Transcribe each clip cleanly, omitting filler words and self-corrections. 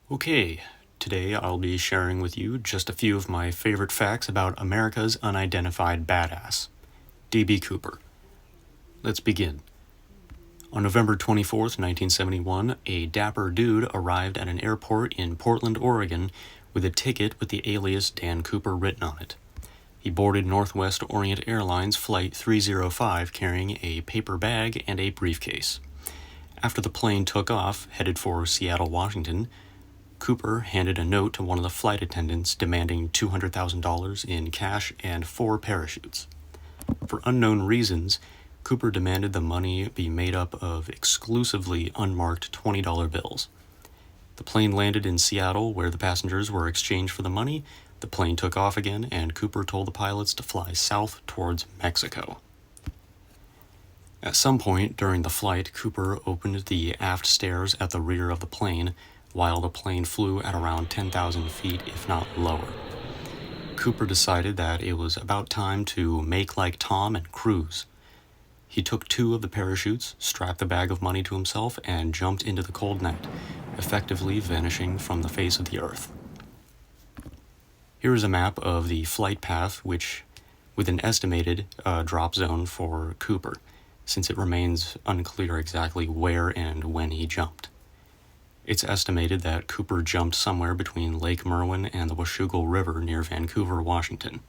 Okay, today I'll be sharing with you just a few of my favorite facts about America's unidentified badass, D.B. Cooper. Let's begin. On November 24th, 1971, a dapper dude arrived at an airport in Portland, Oregon, with a ticket with the alias Dan Cooper written on it. He boarded Northwest Orient Airlines Flight 305 carrying a paper bag and a briefcase. After the plane took off, headed for Seattle, Washington, Cooper handed a note to one of the flight attendants demanding $200,000 in cash and 4 parachutes. For unknown reasons, Cooper demanded the money be made up of exclusively unmarked $20 bills. The plane landed in Seattle, where the passengers were exchanged for the money. The plane took off again, and Cooper told the pilots to fly south towards Mexico. At some point during the flight, Cooper opened the aft stairs at the rear of the plane, while the plane flew at around 10,000 feet, if not lower. Cooper decided that it was about time to make like Tom and cruise. He took 2 of the parachutes, strapped the bag of money to himself, and jumped into the cold night, effectively vanishing from the face of the earth. Here is a map of the flight path, with an estimated drop zone for Cooper, since it remains unclear exactly where and when he jumped. It's estimated that Cooper jumped somewhere between Lake Merwin and the Washougal River near Vancouver, Washington.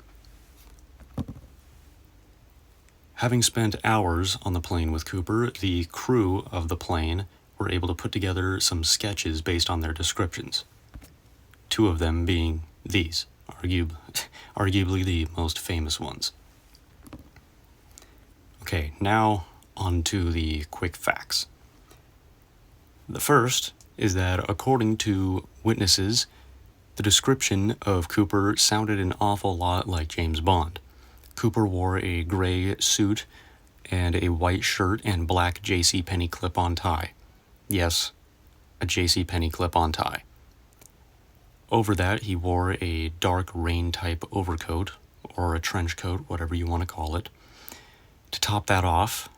Having spent hours on the plane with Cooper, the crew of the plane were able to put together some sketches based on their descriptions. 2 of them being these, arguably the most famous ones. Okay, now on to the quick facts. The first is that, according to witnesses, the description of Cooper sounded an awful lot like James Bond. Cooper wore a gray suit and a white shirt and black JCPenney clip-on tie. Yes, a JCPenney clip-on tie. Over that, he wore a dark rain-type overcoat, or a trench coat, whatever you want to call it. To top that off,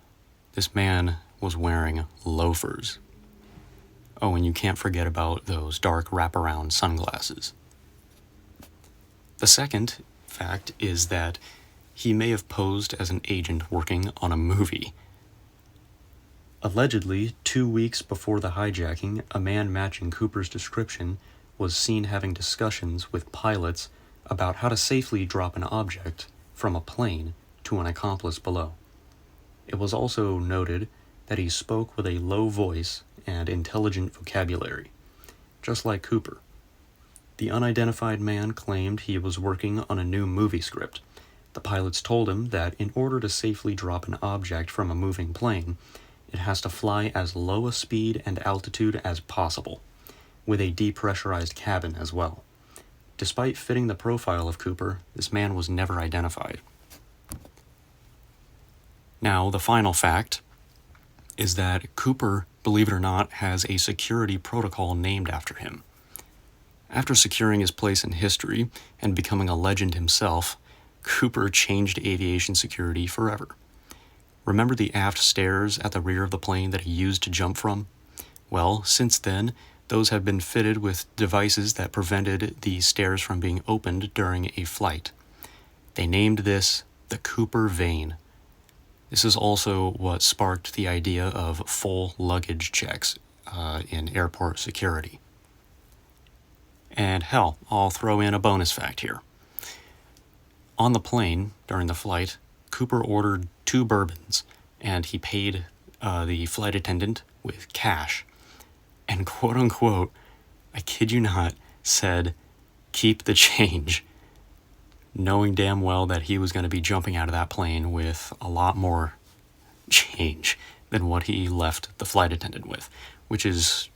this man was wearing loafers. Oh, and you can't forget about those dark wraparound sunglasses. The second fact is that he may have posed as an agent working on a movie. Allegedly, 2 weeks before the hijacking, a man matching Cooper's description was seen having discussions with pilots about how to safely drop an object from a plane to an accomplice below. It was also noted that he spoke with a low voice and intelligent vocabulary, just like Cooper. The unidentified man claimed he was working on a new movie script. The pilots told him that in order to safely drop an object from a moving plane, it has to fly as low a speed and altitude as possible, with a depressurized cabin as well. Despite fitting the profile of Cooper, this man was never identified. Now, the final fact is that Cooper, believe it or not, has a security protocol named after him. After securing his place in history and becoming a legend himself, Cooper changed aviation security forever. Remember the aft stairs at the rear of the plane that he used to jump from? Well, since then, those have been fitted with devices that prevented the stairs from being opened during a flight. They named this the Cooper Vane. This is also what sparked the idea of full luggage checks in airport security. And hell, I'll throw in a bonus fact here. On the plane, during the flight, Cooper ordered 2 bourbons, and he paid the flight attendant with cash. And quote-unquote, I kid you not, said, "Keep the change," knowing damn well that he was going to be jumping out of that plane with a lot more change than what he left the flight attendant with, which is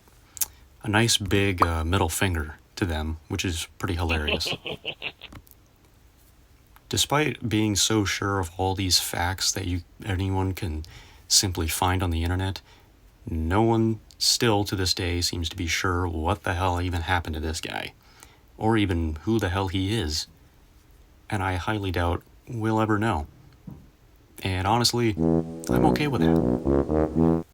a nice big middle finger to them, which is pretty hilarious. Despite being so sure of all these facts that anyone can simply find on the internet, no one still to this day seems to be sure what the hell even happened to this guy, or even who the hell he is. And I highly doubt we'll ever know. And honestly, I'm okay with that.